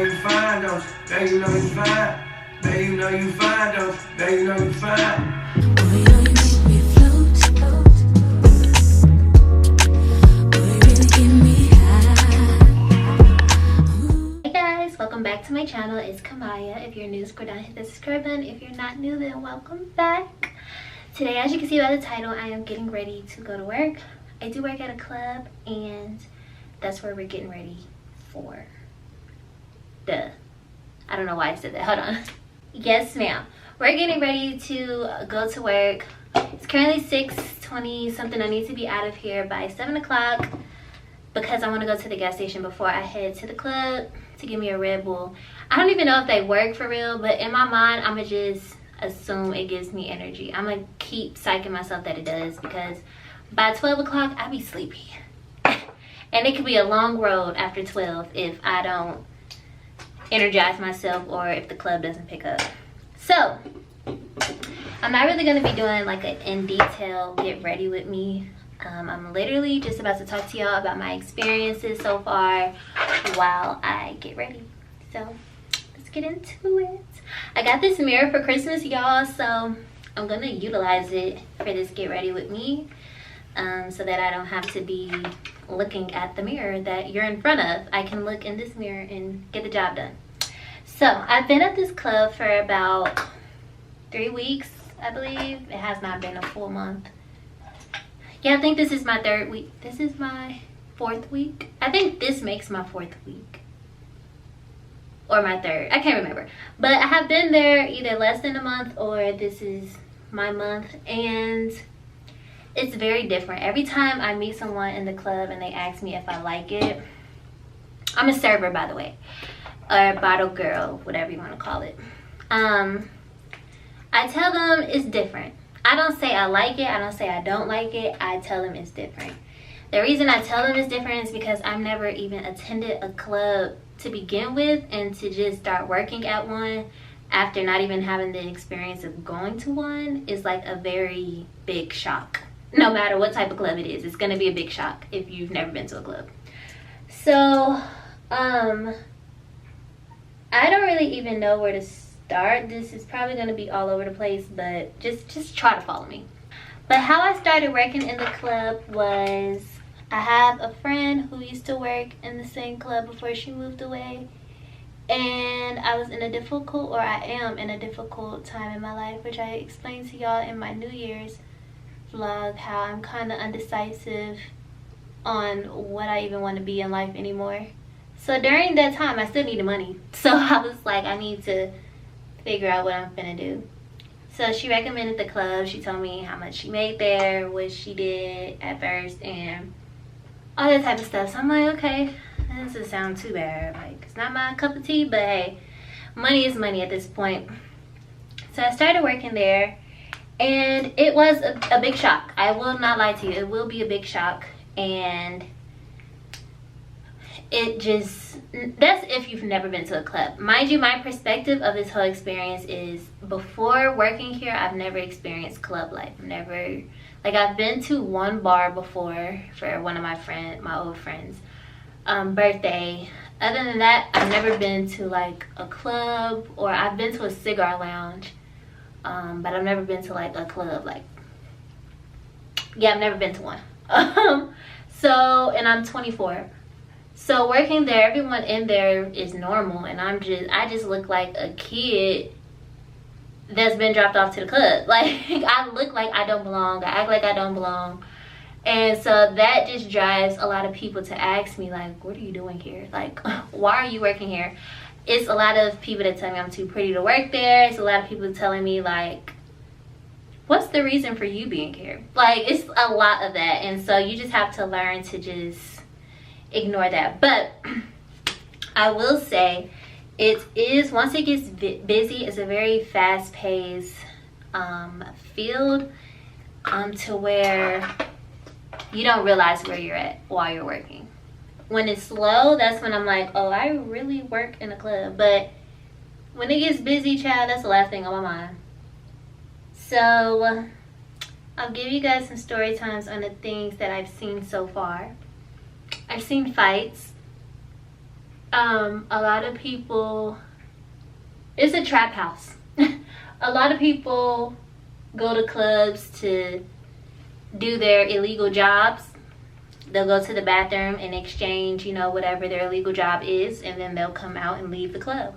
you fine, don't you? Baby, you know you fine. Baby, you know you fine, don't you? Baby, you know you fine. Boy, you know you make me float. Boy, you really get me high. Hey guys, welcome back to my channel. It's Kamaya. If you're new, scroll down, hit the subscribe button. If you're not new, then welcome back. Today, as you can see by the title, I am getting ready to go to work. I do work at a club, and that's where we're getting ready for. Duh. I don't know why I said that. Hold on. Yes, ma'am. We're getting ready to go to work. It's currently 6:20 something. I need to be out of here by 7 o'clock because I want to go to the gas station before I head to the club to give me a Red Bull. I don't even know if they work for real, but in my mind, I'm going to just assume it gives me energy. I'm going to keep psyching myself that it does because by 12 o'clock, I'll be sleepy. And it could be a long road after 12 if I don't energize myself or if the club doesn't pick up. So I'm not really going to be doing like an in detail get ready with me. I'm literally just about to talk to y'all about my experiences so far while I get ready. So let's get into it. I got this mirror for Christmas, y'all, so I'm gonna utilize it for this get ready with me, so that I don't have to be looking at the mirror that you're in front of. I can look in this mirror and get the job done. So I've been at this club for about 3 weeks, I believe. It has not been a full month. Yeah, I think this is my 3rd week. This is my 4th week. I think this makes my 4th week. Or my 3rd. I can't remember. But I have been there either less than a month or this is my month. And it's very different. Every time I meet someone in the club and they ask me if I like it. I'm a server, by the way. Or bottle girl, whatever you want to call it. I tell them it's different. I don't say I like it. I don't say I don't like it. I tell them it's different. The reason I tell them it's different is because I've never even attended a club to begin with, and to just start working at one after not even having the experience of going to one is like a very big shock. No matter what type of club it is, it's going to be a big shock if you've never been to a club. So, I don't really even know where to start. This is probably going to be all over the place, but just try to follow me. But how I started working in the club was, I have a friend who used to work in the same club before she moved away, and I was in a difficult, or I am in a difficult time in my life, which I explained to y'all in my New Year's vlog, how I'm kind of undecisive on what I even want to be in life anymore. So during that time, I still needed money. So I was like, I need to figure out what I'm gonna do. So she recommended the club. She told me how much she made there, what she did at first, and all that type of stuff. So I'm like, okay, that doesn't sound too bad. Like, it's not my cup of tea, but hey, money is money at this point. So I started working there, and it was a big shock. I will not lie to you. It will be a big shock. And it just, that's if you've never been to a club. Mind you, my perspective of this whole experience is, before working here, I've never experienced club life. I've been to one bar before for one of my old friends' birthday. Other than that, I've never been to like a club, or I've been to a cigar lounge, but I've never been to like a club. Like, yeah, I've never been to one. And I'm 24. So working there, everyone in there is normal, and I just look like a kid that's been dropped off to the club. Like, I look like I don't belong. I act like I don't belong. And so that just drives a lot of people to ask me, like, what are you doing here? Like, why are you working here? It's a lot of people that tell me I'm too pretty to work there. It's a lot of people telling me, like, what's the reason for you being here? Like, it's a lot of that. And so you just have to learn to just ignore that. But I will say, it is, once it gets busy, it's a very fast-paced field, to where you don't realize where you're at while you're working. When it's slow, that's when I'm like, oh, I really work in a club. But when it gets busy, child, that's the last thing on my mind. So I'll give you guys some story times on the things that I've seen so far. I've seen fights. A lot of people, it's a trap house. A lot of people go to clubs to do their illegal jobs. They'll go to the bathroom and exchange, you know, whatever their illegal job is, and then they'll come out and leave the club.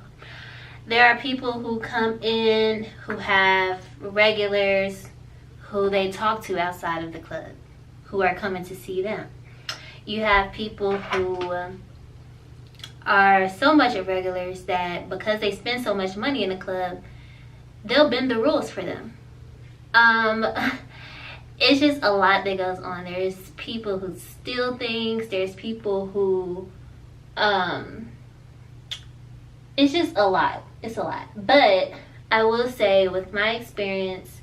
There are people who come in who have regulars who they talk to outside of the club, who are coming to see them. You have people who are so much of regulars that because they spend so much money in the club, they'll bend the rules for them. It's just a lot that goes on. There's people who steal things. There's people who, it's just a lot. It's a lot. But I will say, with my experience,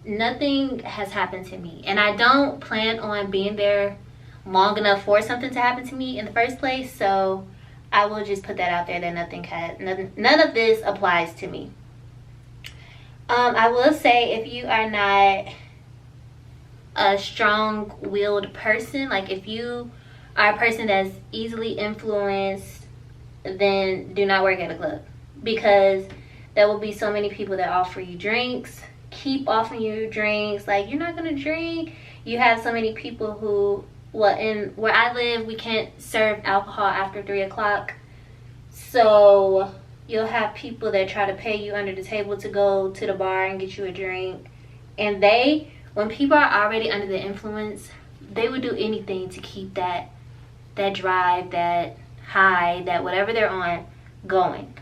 nothing has happened to me. And I don't plan on being there long enough for something to happen to me in the first place. So I will just put that out there that none of this applies to me. I will say, if you are not a strong-willed person, like if you are a person that's easily influenced, then do not work at a club, because there will be so many people that offer you drinks, keep offering you drinks, like you're not gonna drink. You have so many people who, well, in where I live, we can't serve alcohol after 3 o'clock, so you'll have people that try to pay you under the table to go to the bar and get you a drink. And when people are already under the influence, they would do anything to keep that drive, that high, that whatever they're on, going.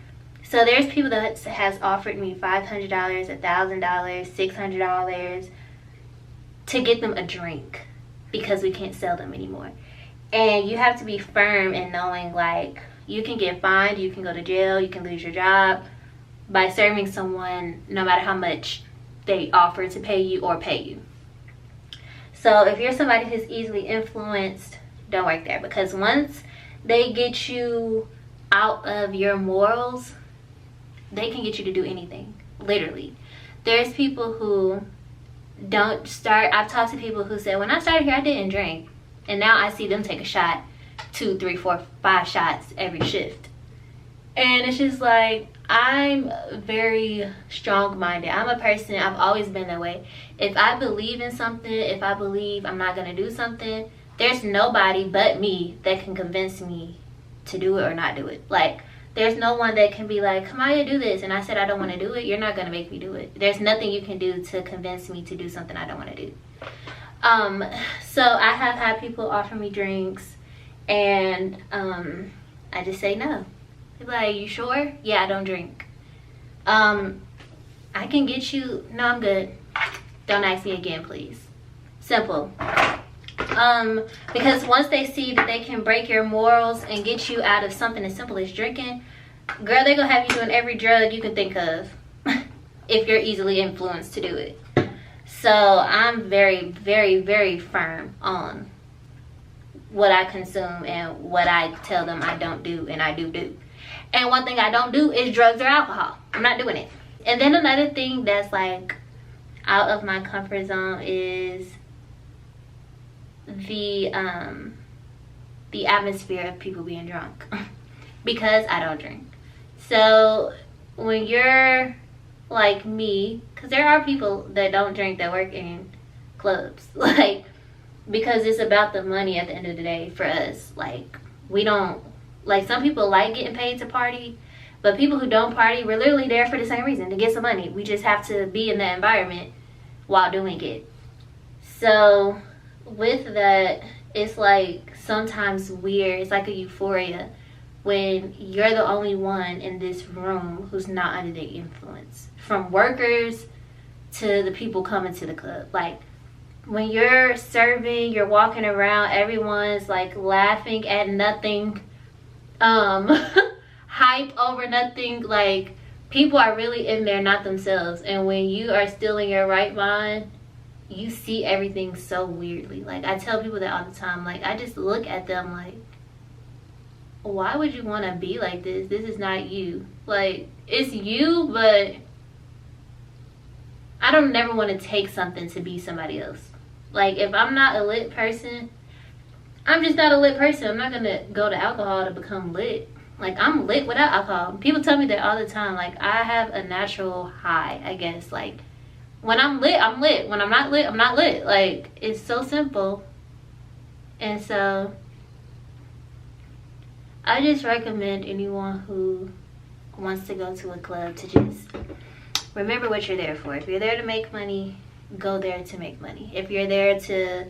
So there's people that has offered me $500, $1,000, $600 to get them a drink because we can't sell them anymore. And you have to be firm in knowing, like, you can get fined, you can go to jail, you can lose your job by serving someone, no matter how much they offer to pay you or pay you. So if you're somebody who's easily influenced, don't work there, because once they get you out of your morals, they can get you to do anything, literally. There's people who don't start. I've talked to people who said, when I started here, I didn't drink, and now I see them take a shot, 2, 3, 4, 5 shots every shift. And it's just like, I'm very strong-minded. I'm a person, I've always been that way. If I believe in something, if I believe I'm not going to do something, there's nobody but me that can convince me to do it or not do it. Like, there's no one that can be like, Kamaya, do this, and I said I don't want to do it. You're not going to make me do it. There's nothing you can do to convince me to do something I don't want to do. So I have had people offer me drinks, and I just say no. They're like, you sure? Yeah, I don't drink. I can get you. No, I'm good. Don't ask me again, please. Simple. Because once they see that they can break your morals and get you out of something as simple as drinking, girl, they're gonna have you doing every drug you can think of if you're easily influenced to do it. So I'm very, very, very firm on what I consume and what I tell them I don't do, and I do. And one thing I don't do is drugs or alcohol. I'm not doing it. And then another thing that's like out of my comfort zone is the atmosphere of people being drunk because I don't drink. So when you're like me, because there are people that don't drink that work in clubs, like, because it's about the money at the end of the day for us. Like, we don't, like, some people like getting paid to party, but people who don't party, we're literally there for the same reason, to get some money. We just have to be in that environment while doing it. So with that, it's like sometimes weird. It's like a euphoria when you're the only one in this room who's not under the influence. From workers to the people coming to the club. Like, when you're serving, you're walking around, everyone's like laughing at nothing, hype over nothing. Like, people are really in there, not themselves. And when you are still in your right mind, you see everything so weirdly. Like, I tell people that all the time. Like, I just look at them like, why would you want to be like this? This is not you. Like, it's you, but I don't never want to take something to be somebody else. Like, if I'm not a lit person, I'm just not a lit person. I'm not going to go to alcohol to become lit. Like, I'm lit without alcohol. People tell me that all the time. Like, I have a natural high, I guess. Like, when I'm lit, I'm lit. When I'm not lit, I'm not lit. Like, it's so simple. And so, I just recommend anyone who wants to go to a club to just remember what you're there for. If you're there to make money, go there to make money. If you're there to,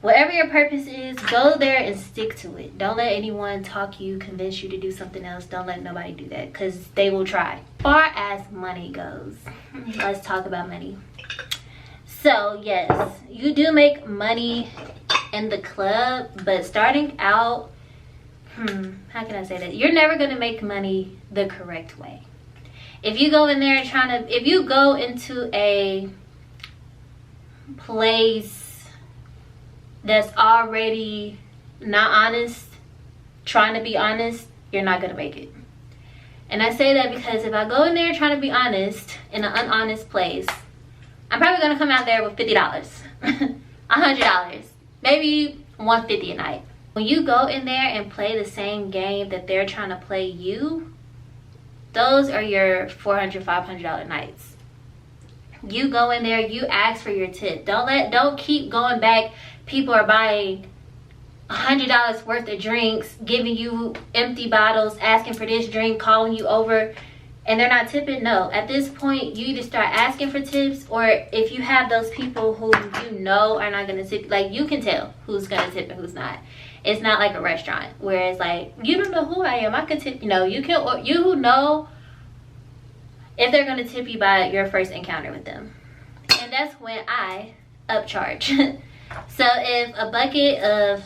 whatever your purpose is, go there and stick to it. Don't let anyone talk you, convince you to do something else. Don't let nobody do that, because they will try. As far as money goes, let's talk about money. So yes, you do make money in the club, but starting out, how can I say that? You're never going to make money the correct way. If you go in there if you go into a place that's already not honest, trying to be honest, you're not going to make it. And I say that because if I go in there trying to be honest in an unhonest place, I'm probably going to come out there with $50, $100, maybe $150 a night. When you go in there and play the same game that they're trying to play you, those are your $400, $500 nights. You go in there, you ask for your tip. Don't keep going back. People are buying $100 worth of drinks, giving you empty bottles, asking for this drink, calling you over, and they're not tipping. No, at this point, you either start asking for tips, or if you have those people who you know are not going to tip, like, you can tell who's going to tip and who's not. It's not like a restaurant where it's like, you don't know who I am, I could tip. You know, you can, or you know if they're going to tip you by your first encounter with them. And that's when I upcharge. So if a bucket of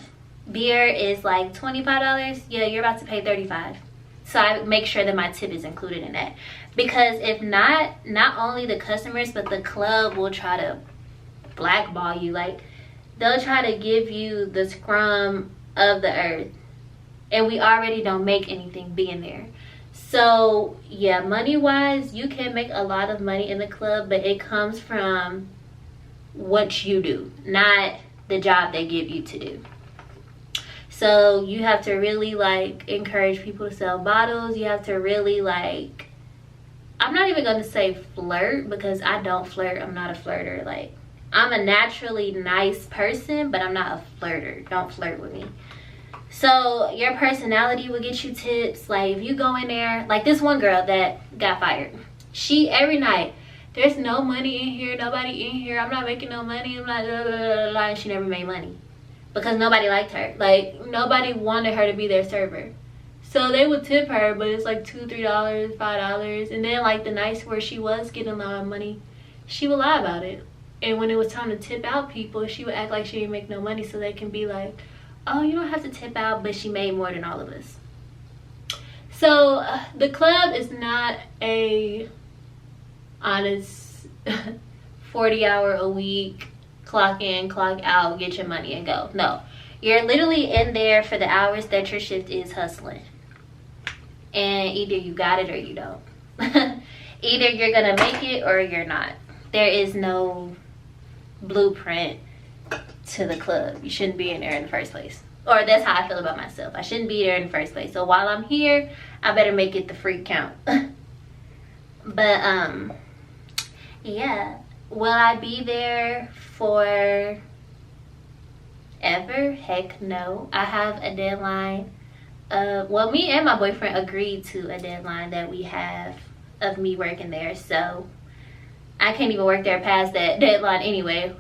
beer is like $25, yeah, you're about to pay $35. So I make sure that my tip is included in that. Because if not only the customers, but the club will try to blackball you. Like, they'll try to give you the scrum of the earth, and we already don't make anything being there. So yeah, money wise, you can make a lot of money in the club, but it comes from what you do, not the job they give you to do. So you have to really, like, encourage people to sell bottles. You have to really, like, I'm not even going to say flirt, because I don't flirt. I'm not a flirter. Like, I'm a naturally nice person, but I'm not a flirter. Don't flirt with me. So your personality will get you tips. Like, if you go in there, like this one girl that got fired, she every night, there's no money in here, nobody in here, I'm not making no money, I'm not blah, blah, blah, blah, and she never made money because nobody liked her. Like, nobody wanted her to be their server. So they would tip her, but it's like $2, $3, $5, and then like the nights where she was getting a lot of money, she would lie about it. And when it was time to tip out people, she would act like she didn't make no money, so they can be like, oh, you don't have to tip out, but she made more than all of us. So the club is not a honest 40-hour a week, clock in, clock out, get your money and go. No, you're literally in there for the hours that your shift is hustling. And either you got it or you don't. Either you're gonna make it or you're not. There is no blueprint to the club. You shouldn't be in there in the first place. Or that's how I feel about myself. I shouldn't be there in the first place. So while I'm here, I better make it the free count. But yeah, will I be there for ever? Heck no. I have a deadline. Well, me and my boyfriend agreed to a deadline that we have of me working there, so I can't even work there past that deadline anyway.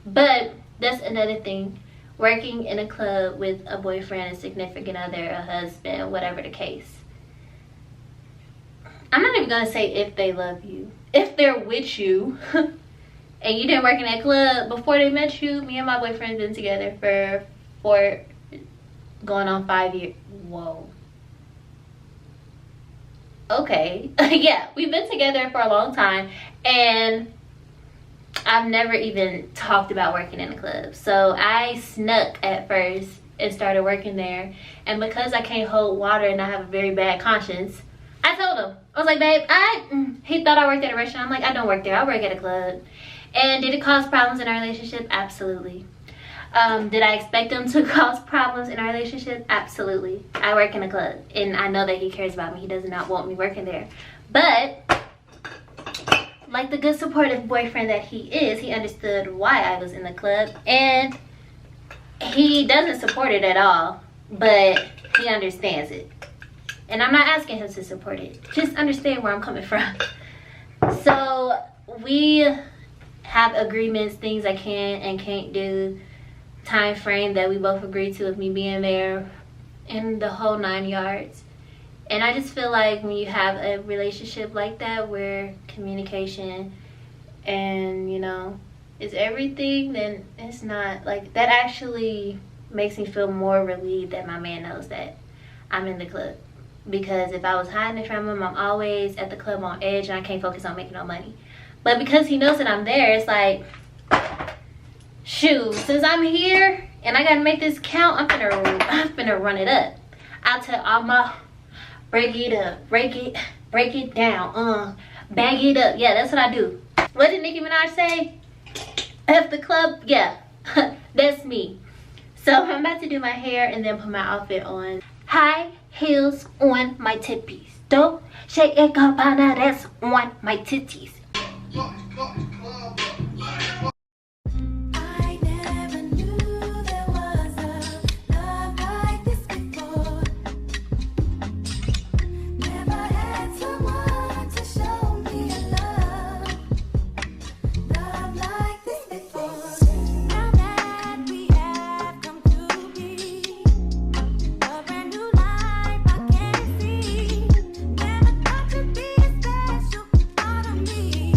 But that's another thing. Working in a club with a boyfriend, a significant other, a husband, whatever the case. I'm not even gonna say if they love you. If they're with you and you didn't work in that club before they met you, me and my boyfriend been together for going on 5 years. Whoa. Okay. Yeah, we've been together for a long time, and I've never even talked about working in a club. So I snuck at first and started working there, and because I can't hold water and I have a very bad conscience, I told him. I was like, babe, he thought I worked at a restaurant. I'm like, I don't work there, I work at a club. And did it cause problems in our relationship? Absolutely. Did I expect him to cause problems in our relationship? Absolutely. I work in a club and I know that he cares about me. He does not want me working there. But like the good supportive boyfriend that he is, he understood why I was in the club, and he doesn't support it at all, but he understands it. And I'm not asking him to support it. Just understand where I'm coming from. So we have agreements, things I can and can't do, time frame that we both agreed to of me being there, and the whole 9 yards. And I just feel like when you have a relationship like that where communication and, you know, is everything, then it's not like that. Actually makes me feel more relieved that my man knows that I'm in the club. Because if I was hiding it from him, I'm always at the club on edge and I can't focus on making no money. But because he knows that I'm there, it's like, shoot, since I'm here and I gotta make this count, I'm finna run it up. I'll tell all my break it up, break it down, bag it up. Yeah, that's what I do. What did Nicki Minaj say? F the club? Yeah, that's me. So I'm about to do my hair and then put my outfit on. High heels on my titties. Don't shake it, cabana, that's on my titties. I never knew there was a love like this before. Never had someone to show me a love like this before. Now that we have come to be a brand new life, I can see. Never thought you'd be a special part of me.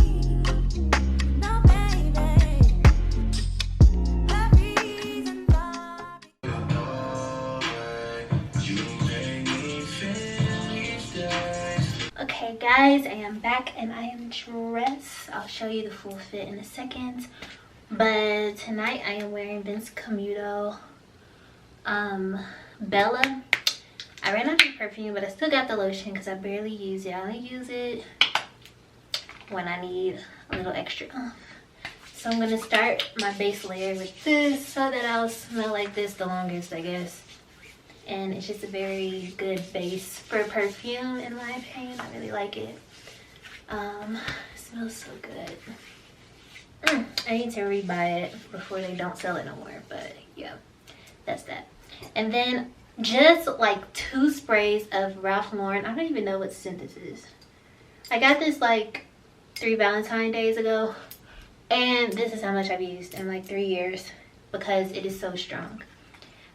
No, baby, the reason why. Okay guys, I am back and I am dressed. I'll show you the full fit in a second. But tonight I am wearing itskhamyiah Bella. I ran out of perfume, but I still got the lotion because I barely use it. I only use it when I need a little extra oomph. So I'm gonna start my base layer with this so that I'll smell like this the longest, I guess. And it's just a very good base for perfume in my opinion. I really like it. It smells so good. I need to rebuy it before they don't sell it no more, but yeah, that's that. And then just like 2 sprays of Ralph Lauren. I don't even know what scent this is. I got this like 3 Valentine days ago, and this is how much I've used in like 3 years because it is so strong.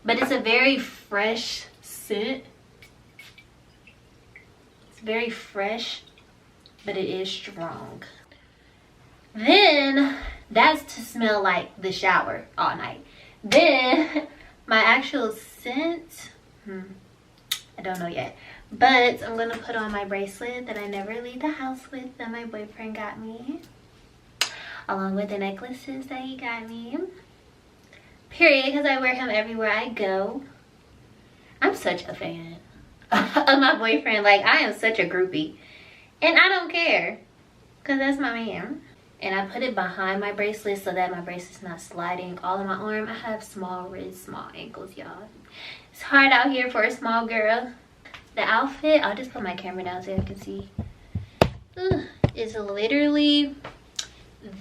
But it's a very fresh scent. It's very fresh, but it is strong. Then that's to smell like the shower all night. Then my actual scent, I don't know yet. But I'm gonna put on my bracelet that I never leave the house with that my boyfriend got me, along with the necklaces that he got me. Period, because I wear him everywhere I go. I'm such a fan of my boyfriend. Like, I am such a groupie. And I don't care, because that's my man. And I put it behind my bracelet so that my bracelet's not sliding all on my arm. I have small wrists, small ankles, y'all. It's hard out here for a small girl. The outfit, I'll just put my camera down so you can see. Is literally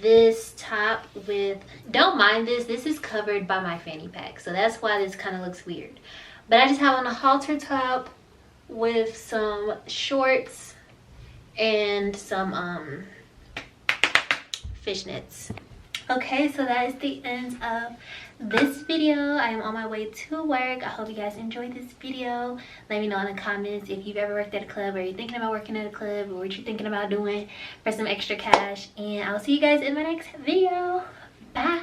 this top with, don't mind this is covered by my fanny pack, so that's why this kind of looks weird. But I just have on a halter top with some shorts and some fishnets. Okay, so that is the end of this video. I am on my way to work. I hope you guys enjoyed this video. Let me know in the comments if you've ever worked at a club, or you're thinking about working at a club, or what you're thinking about doing for some extra cash. And I'll see you guys in my next video. Bye.